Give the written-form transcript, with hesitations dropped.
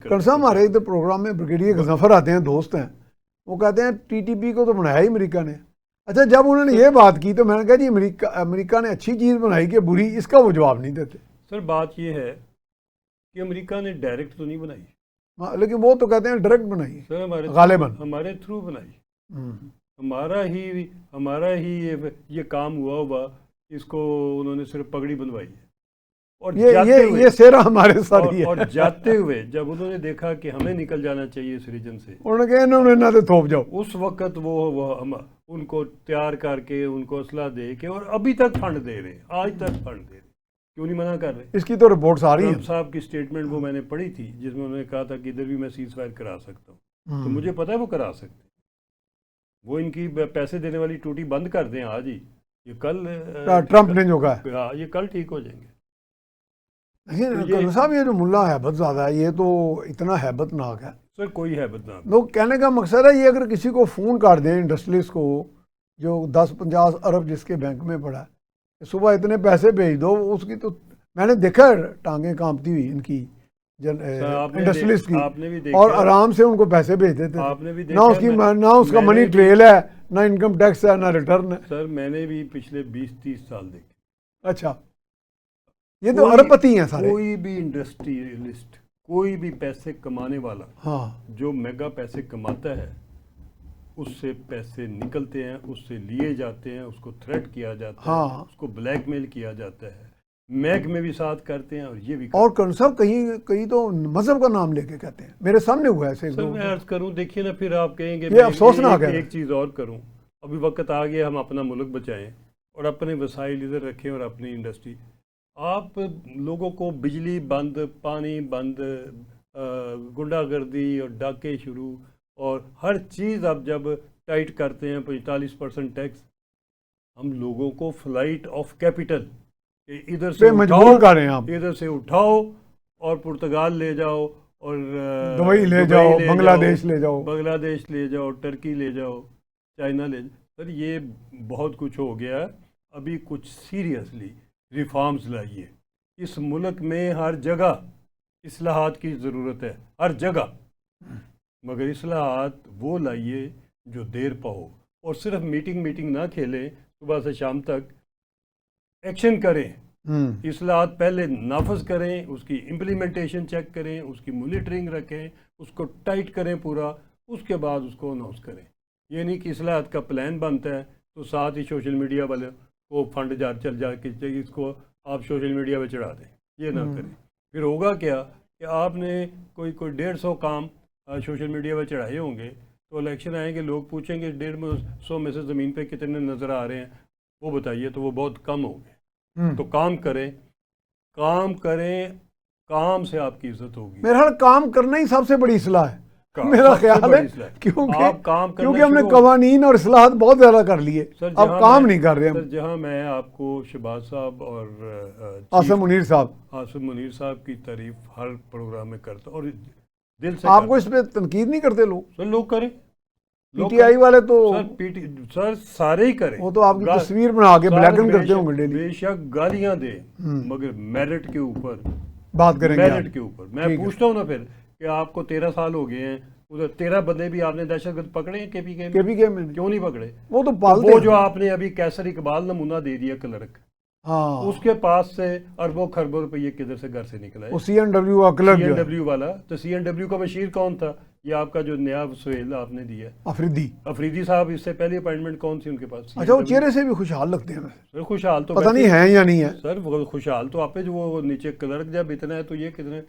कल साहब हमारे इधर प्रोग्राम में ब्रिगेडियर गजनफर आते हैं, दोस्त हैं, वो कहते हैं टीटीपी को तो बनाया ही अमेरिका ने। अच्छा, जब उन्होंने ये बात की तो मैंने कहा जी अमेरिका ने अच्छी चीज़ बनाई कि बुरी, इसका वो जवाब नहीं देते। सर बात ये है कि अमेरिका ने डायरेक्ट तो नहीं बनाई, लेकिन वो तो कहते हैं डायरेक्ट बनाई सर, गालिबन हमारे थ्रू बनाई। हमारा ही ये काम हुआ, इसको उन्होंने सिर्फ पगड़ी बनवाई है। और ये सेरा हमारे साथ ही है। और जाते हुए जब उन्होंने देखा कि हमें निकल जाना चाहिए इस रीजन से, उन्होंने कहा इन्होंने ना तो थोप जाओ। उस वक्त वो हम उनको तैयार करके उनको असला दे के, और अभी तक फंड दे रहे, आज तक फंड दे रहे, क्यों नहीं मना कर रहे? इसकी तो रिपोर्ट्स आ रही है। साहब की स्टेटमेंट वो मैंने पढ़ी थी जिसमें उन्होंने कहा था कि इधर भी मैं सीज फायर करा सकता हूँ। तो मुझे पता है वो करा सकते, वो इनकी पैसे देने वाली टूटी बंद कर दें आज ही, ये कल ट्रंप ने जो कहा ये कल ठीक हो जाएंगे। लेकिन साहब ये जो मुल्ला हैबत ज़्यादा है, ये तो इतना हैबतनाक है। सर कोई हैबतनाक, लोग कहने का मकसद है ये, अगर किसी को फ़ोन कर दें इंडस्ट्रियलिस्ट को जो 10-50 अरब जिसके बैंक में पड़ा है, सुबह इतने पैसे भेज दो, उसकी तो मैंने देखा है टांगें कांपती हुई इनकी इंडस्ट्रियलिस्ट की, आपने भी देखा, और आराम से उनको पैसे भेज देते आपने भी देखा, ना उसका मनी ट्रेल है, ना इनकम टैक्स है, ना रिटर्न है। सर मैंने भी पिछले 20-30 साल देखे। अच्छा, ये तो अरबपति हैं सारे। कोई भी इंडस्ट्रियलिस्ट, कोई भी पैसे कमाने वाला, हाँ, जो मेगा पैसे कमाता है, उससे पैसे निकलते हैं, उससे लिए जाते हैं, उसको थ्रेट किया जाता है, हाँ, उसको ब्लैकमेल किया जाता है, मैग में भी साथ करते हैं, और ये भी और कौन साहब कहीं तो मजहब का नाम लेके कहते हैं। मेरे सामने हुआ ऐसे। सर मैं अर्ज करूं, देखिए ना, फिर आप कहेंगे ये अफसोसनाक है। एक चीज़ और करूं, अभी वक्त आ गया हम अपना मुल्क बचाएं और अपने वसाइल इधर रखें और अपनी इंडस्ट्री। आप लोगों को बिजली बंद, पानी बंद, गुंडागर्दी और डाके शुरू, और हर चीज़ आप जब टाइट करते हैं 45% टैक्स, हम लोगों को फ्लाइट ऑफ कैपिटल इधर से मजबूर कर रहे हैं आप, इधर से उठाओ और पुर्तगाल ले जाओ, और दुबई ले जाओ, बांग्लादेश ले जाओ, टर्की ले जाओ, चाइना ले जाओ। सर ये बहुत कुछ हो गया, अभी कुछ सीरियसली रिफॉर्म्स लाइए। इस मुल्क में हर जगह इस्लाहात की ज़रूरत है, हर जगह, मगर इस्लाहात वो लाइए जो देर पाओ, और सिर्फ मीटिंग ना खेलें, सुबह से शाम तक एक्शन करें। इस्लाहात पहले नाफज करें, उसकी इम्प्लीमेंटेशन चेक करें, उसकी मॉनिटरिंग रखें, उसको टाइट करें पूरा, उसके बाद उसको अनाउंस करें। ये नहीं कि इस्लाहात का प्लान बनता है तो साथ ही सोशल मीडिया वाले वो फंड चल जा के इसको आप सोशल मीडिया पे चढ़ा दें, ये ना करें। फिर होगा क्या कि आपने कोई 150 काम सोशल मीडिया पे चढ़ाए होंगे, तो इलेक्शन आएंगे, लोग पूछेंगे 150 में से ज़मीन पे कितने नज़र आ रहे हैं, वो बताइए, तो वो बहुत कम हो गए। तो काम करें, काम से आपकी इज्जत होगी। मेरा ख्याल काम करना ही सबसे बड़ी इस्लाह है, मेरा ख्याल है, क्योंकि हमने कवानीन और इस्लाहात बहुत ज़्यादा कर लिए, अब काम नहीं कर रहे हम। सर जहाँ मैं आपको शहबाज साहब और आसिम मुनीर साहब की तारीफ हर प्रोग्राम में करता, और दिल से आपको इस पे तनकीद नहीं करते लोग? सर लोग करें, पीटीआई वाले तो सर सारे ही करें, वो तो आपकी तस्वीर बना के ब्लैकन करते होंगे डेली। बेशक गालियां दे, मगर मेरिट के ऊपर बात करेंगे, मेरिट के ऊपर। मैं पूछता हूँ ना फिर कि आपको 13 साल हो गए हैं, उधर 13 बंदे भी आपने दहशतगर्द पकड़े हैं केपीके में, क्यों नहीं पकड़े? वो तो पालते, वो जो आपने अभी कैसर इकबाल नमूना दे दिया क्लर्क, हाँ, उसके पास से अरबों खरबों रुपये किधर से घर से निकला है? CNW वाला। तो CNW का बशीर कौन था? ये आपका जो नया सुहेल आपने दिया, अफरीदी साहब। इससे पहले अपॉइंटमेंट कौन सी उनके पास? अच्छा, वो चेहरे से भी खुशहाल लगते हैं सर। खुशहाल तो पता नहीं है या नहीं है सर, खुशहाल तो आप जो वो नीचे क्लर्क जब इतना है तो ये कितने